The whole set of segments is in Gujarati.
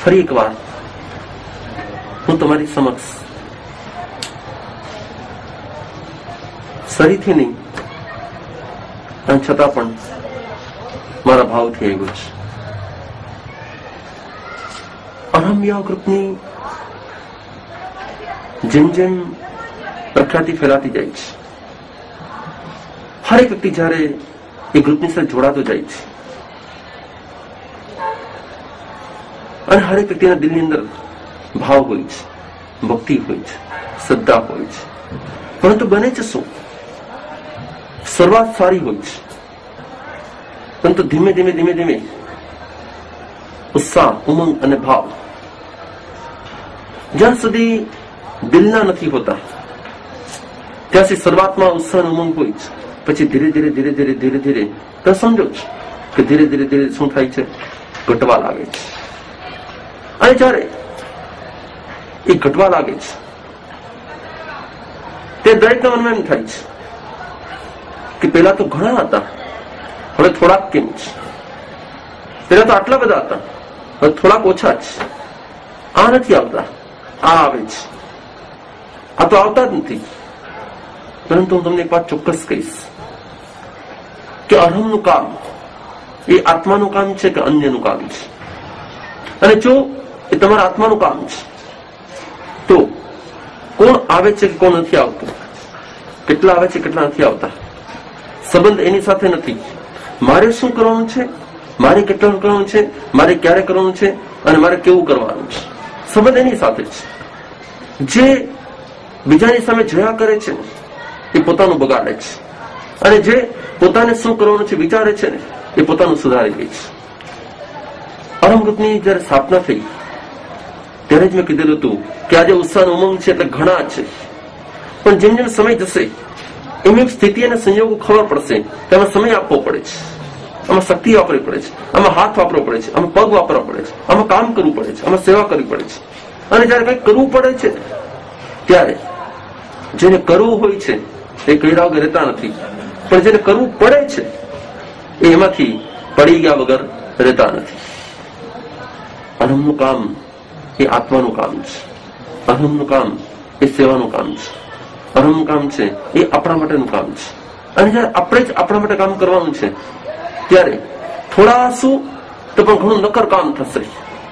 ફરી એક વાર હું તમારી સમક્ષ સરીથી નહીં અને છતાં પણ મારા ભાવથી આવ્યો છે. અરહમ્યા ગ્રુપની જેમ જેમ પ્રખ્યાતિ ફેલાતી જાય છે, હરેક વ્યક્તિ જયારે એ ગ્રુપની સાથે જોડાતો જાય છે અને હરેક વ્યક્તિના દિલની અંદર ભાવ હોય છે, ભક્તિ હોય છે, શ્રદ્ધા હોય છે, પરંતુ બને છે શું? શરૂઆત સારી હોય છે, પરંતુ ધીમે ધીમે ધીમે ધીમે ઉત્સાહ, ઉમંગ અને ભાવ જ્યાં સુધી દિલના નથી હોતા ત્યાં સુધી શરૂઆતમાં ઉત્સાહ અને ઉમંગ હોય છે, પછી ધીરે ધીરે ધીરે ધીરે ધીરે ધીરે તમે સમજો છો કે ધીરે ધીરે ધીરે શું થાય છે? ઘટવા લાગે છે. અને જયારે એ ઘટવા લાગે છે તે દરેકના મનમાં એમ થાય છે કે પેલા તો ઘણા હતા, હવે થોડાક કેમ છે? પેલા તો આટલા બધા હતા, હવે થોડાક ઓછા છે. આ નથી આવતા, આ આવે છે, આ તો આવતા જ નથી. પરંતુ હું તમને એક વાત ચોક્કસ કહીશ કે અહમનું કામ એ આત્માનું કામ છે કે અન્યનું કામ છે? અને જો એ તમારા આત્માનું કામ છે તો કોણ આવે છે કે કોણ નથી આવતું, કેટલા આવે છે કેટલા નથી આવતા, સંબંધ એની સાથે નથી. મારે શું કરવાનું છે, મારે કેટલું કરવાનું છે, મારે ક્યારે કરવાનું છે અને મારે કેવું કરવાનું છે, સંબંધ એની સાથે છે. જે બીજાની સામે જોયા કરે છે એ પોતાનું બગાડે છે, અને જે પોતાને શું કરવાનું છે વિચારે છે ને એ પોતાનું સુધારી લે છે. અરહમ ગ્રુપની જયારે સ્થાપના થઈ ત્યારે જ મેં કીધેલું હતું કે આજે ઉત્સાહ ઉમંગ છે એટલે ઘણા છે, પણ જેમ જેમ સમય જશે એમ એમ સ્થિતિ અને સંયોગો ખબર પડશે કે આમાં સમય આપવો પડે છે, આમાં શક્તિ વાપરવી પડે છે, આમાં હાથ વાપરવો પડે છે, આમાં પગ વાપરવા પડે છે, આમાં કામ કરવું પડે છે, આમાં સેવા કરવી પડે છે. અને જયારે કંઈક કરવું પડે છે ત્યારે જેને કરવું હોય છે એ કર્યા વગર રહેતા નથી, પણ જેને કરવું પડે છે એ એમાંથી પડી ગયા વગર રહેતા નથી. અહમનું કામ એ આત્માનું કામ છે, અહમનું કામ એ સેવાનું કામ છે, અહમનું કામ છે એ આપણા માટેનું કામ છે. અને જયારે આપણે જ આપણા માટે કામ કરવાનું છે ત્યારે થોડા હસું તો પણ ઘણું નક્કર કામ થશે,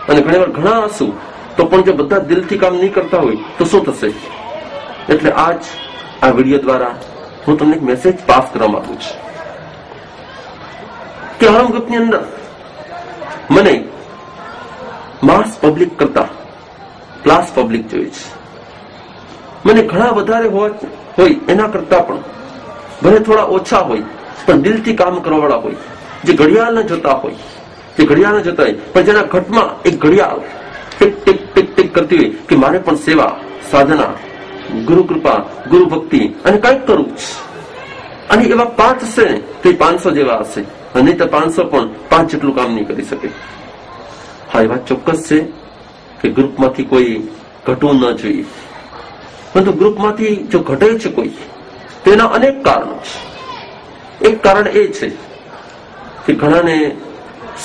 અને ઘણી વાર ઘણા હસું તો પણ જો બધા દિલથી કામ નહીં કરતા હોય તો શું થશે? એટલે આજ આ વિડીયો દ્વારા હું તમને એક મેસેજ પાસ કરવા માંગુ છું કે અહમ ગ્રુપની અંદર મને માસ પબ્લિક કરતા ક્લાસ પબ્લિક જોઈએ છે. મને ઘણા વધારે હોય એના કરતા પણ ભલે થોડા ઓછા હોય પણ દિલથી કામ કરવા વાળા હોય, જે ઘડિયાળ ન જોતા હોય, જે ઘડિયાળ ન જોતા હોય પણ જેના ઘટમાં એક ઘડિયાળ ટીક ટીક ટીક ટીક કરતી હોય કે મારે પણ સેવા, સાધના, ગુરુ કૃપા, ગુરુ ભક્તિ અને કંઈક કરવું છે. અને એવા 5 હશે ને તો 500 જેવા હશે, અને તો 500 પણ 5 જેટલું કામ નહીં કરી શકે. હા, એ વાત ચોક્કસ છે કે ગ્રુપમાંથી કોઈ ઘટવું ન જોઈએ, પરંતુ ગ્રુપમાંથી જો ઘટે છે કોઈ, તેના અનેક કારણો છે. એક કારણ એ છે કે ઘણાને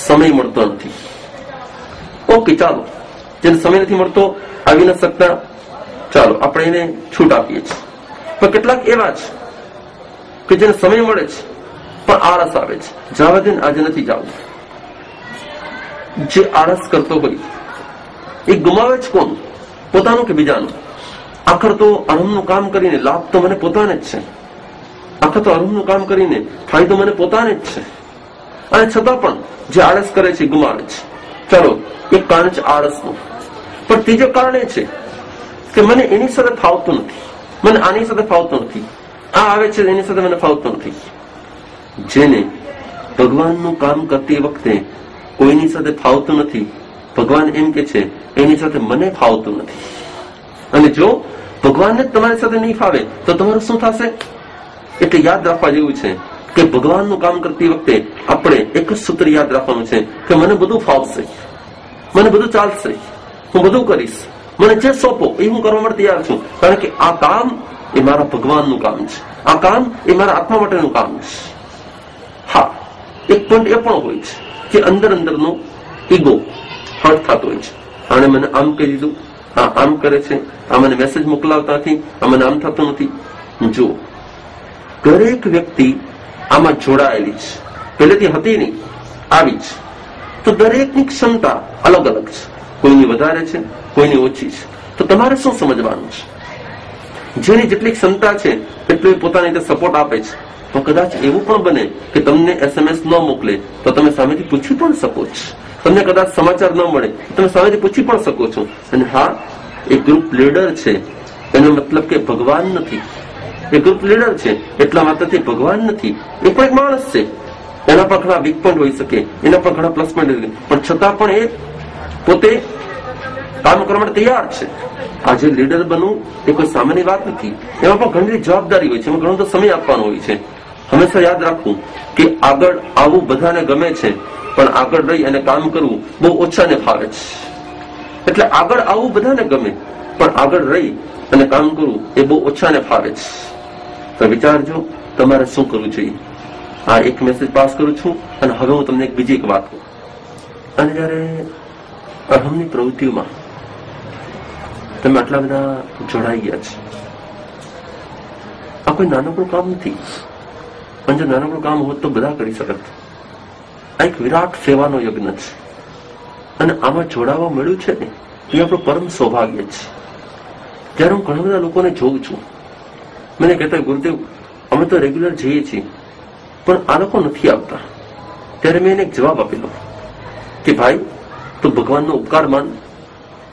સમય મળતો નથી. ઓકે, ચાલો, જેને સમય નથી મળતો, આવી ન શકતા, ચાલો આપણે એને છૂટ આપીએ છીએ. પણ કેટલાક એવા છે કે જેને સમય મળે છે પણ આળસ આવે છે, જવા દે ને, આજે નથી જવું. જે આળસ કરતો હોય એ ગુમાવે છે કોણ? પોતાનું કે બીજાનું? આખર તો અહમનું કામ કરીને લાભ તો મને પોતાને જ છે. આખર તો અહમનું કામ કરીને ફાયદો મને પોતાને જ છે. અને છતાં પણ જે આળસ કરે છે ગુમાવે છે. ચાલો, એક કારણ છે આળસનું. પણ ત્રીજું કારણ એ છે કે મને એની સાથે ફાવતું નથી, મને આની સાથે ફાવતું નથી, આ આવે છે એની સાથે મને ફાવતું નથી. જેને ભગવાનનું કામ કરતી વખતે કોઈની સાથે ફાવતું નથી, ભગવાન એમ કે છે એની સાથે મને ફાવતું નથી. અને જો ભગવાનને તમારી સાથે નહીં ફાવે તો તમારું શું થશે? એટલે યાદ રાખવા જેવું છે કે ભગવાનનું કામ કરતી વખતે આપણે એક જ સૂત્ર યાદ રાખવાનું છે કે મને બધું ફાવશે, મને બધું ચાલશે, હું બધું કરીશ, મને જે સોંપો એ હું કરવા માટે તૈયાર છું. કારણ કે આ કામ એ મારા ભગવાનનું કામ છે, આ કામ એ મારા આત્મા માટેનું કામ છે. હા, એક પોઈન્ટ એ પણ હોય છે કે અંદર અંદરનો ઈગો હર્ટ થતો હોય છે. આને મને આમ કહી દીધું, આ આમ કરે છે, આ મને મેસેજ મોકલાવતા નથી, આ મને આમ થતું નથી. જો દરેક વ્યક્તિ આમાં જોડાયેલી છે, પહેલેથી હતી નહીં, આવી છે. તો દરેકની ક્ષમતા અલગ અલગ છે, કોઈની વધારે છે, કોઈની ઓછી છે. તો તમારે શું સમજવાનું છે? જેની જેટલી ક્ષમતા છે એટલું પોતાની રીતે સપોર્ટ આપે છે. તો કદાચ એવું પણ બને કે તમને SMS ન મોકલે તો તમે સામેથી પૂછી પણ શકો છો. તમને કદાચ સમાચાર ન મળે તમે સામેથી પૂછી પણ શકો છો. અને હા, એ ગ્રુપ લીડર છે એનો મતલબ કે ભગવાન નથી. એ ગ્રુપ લીડર છે એટલા માત્રથી ભગવાન નથી. એ પણ એક માણસ છે, એના પર ઘણા વીક પોઈન્ટ હોઈ શકે, એના પર ઘણા પ્લસ પોઈન્ટ, પણ છતાં પણ એ પોતે કામ કરવા માટે તૈયાર છે. આજે લીડર બનવું એ કોઈ સામાન્ય વાત નથી. એમાં પણ ઘણી બધી જવાબદારી હોય છે, એમાં ઘણો તો સમય આપવાનો હોય છે. હંમેશા યાદ રાખવું કે આગળ આવવું બધાને ગમે છે, પણ આગળ રહી અને કામ કરવું બહુ ઓછાને ફાવે છે. એટલે આગળ આવવું બધાને ગમે, પણ આગળ રહી અને કામ કરવું એ બહુ ઓછાને ફાવે છે. તો વિચારજો તમારે શું કરવું જોઈએ. આ એક મેસેજ પાસ કરું છું અને હવે હું તમને બીજી એક વાત કહું. અને જયારે અહમની પ્રવૃત્તિઓમાં તમે આટલા બધા જોડાઈ ગયા છે, આ કોઈ નાનકડું કામ નથી. પણ જો નાનકડું કામ હોત તો બધા કરી શકત. આ એક વિરાટ સેવાનો યજ્ઞ છે અને આમાં જોડાવા મળ્યું છે ને એ આપણું પરમ સૌભાગ્ય છે. જ્યારે હું ઘણા બધા લોકોને જોઉં છું, મને કહેતા ગુરુદેવ અમે તો રેગ્યુલર જઈએ છીએ પણ આ લોકો નથી આવતા, ત્યારે મેં એને એક જવાબ આપેલો કે ભાઈ તું ભગવાનનો ઉપકાર માન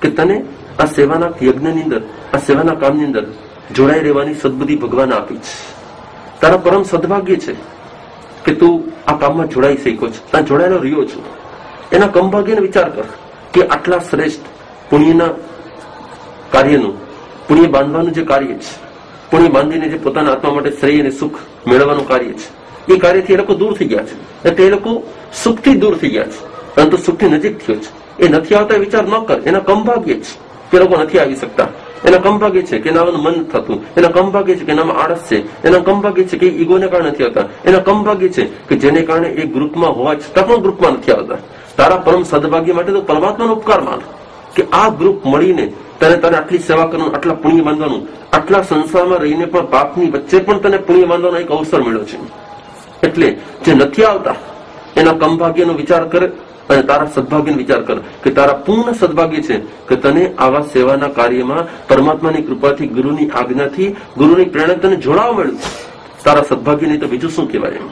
કે તને આ સેવાના યજ્ઞની અંદર, આ સેવાના કામની અંદર જોડાઈ રહેવાની સદબુદ્ધિ ભગવાન આપી છે. તારા પરમ સદભાગ્ય છે કે તું આ કામમાં જોડાઈ શક્યો છે, ત્યાં જોડાયેલો રહ્યો છું. એના કમભાગ્યનો વિચાર કર કે આટલા શ્રેષ્ઠ પુણ્યના કાર્યનું, પુણ્ય બાંધવાનું જે કાર્ય છે, પુણ્ય બાંધીને જે પોતાના આત્મા માટે શ્રેય અને સુખ મેળવવાનું કાર્ય છે, એ કાર્યથી એ લોકો દૂર થઈ ગયા છે. એટલે એ લોકો સુખથી દૂર થઈ ગયા છે, પરંતુ સુખથી નજીક થયો છે. એ નથી આવતા વિચાર ન કર, એના કમભાગ્ય છે કે લોકો નથી આવી શકતા. એના કમભાગ્ય છે કે એનાનું મન થતું, એના કમભાગ્ય છે કે એનામાં આળસ છે, એના કમભાગ્ય છે કે ઈગોને કારણે નથી આવતા, એના કમભાગ્ય છે કે જેને કારણે એ ગ્રુપમાં હોવા છતાં પણ ગ્રુપમાં નથી આવતા. તારા પરમ સદભાગ્ય માટે તો પરમાત્માનો ઉપકાર માન કે આ ગ્રુપ મળીને તને આટલી સેવા કરવાનું, આટલા પુણ્ય બાંધવાનું, આટલા સંસારમાં રહીને પણ પાપની વચ્ચે પણ તને પુણ્ય બાંધવાનો એક અવસર મળ્યો છે. એટલે જે નથી આવતા એના કમભાગ્યનો વિચાર કરે અને તારા સદભાગ્યનો વિચાર કર કે તારા પૂર્ણ સદભાગ્ય છે કે તને આવા સેવાના કાર્યમાં પરમાત્માની કૃપાથી, ગુરુની આજ્ઞાથી, ગુરુની પ્રેરણા તને જોડાવા મળ્યું. તારા સદભાગ્ય નહીં તો બીજું શું કહેવાય એમ.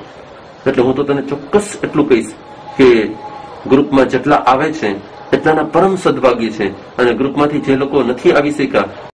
એટલે હું તો તને ચોક્કસ એટલું કહીશ કે ગ્રુપમાં જેટલા આવે છે એટલાના પરમ સદભાગ્ય છે. અને ગ્રુપમાંથી જે લોકો નથી આવી શક્યા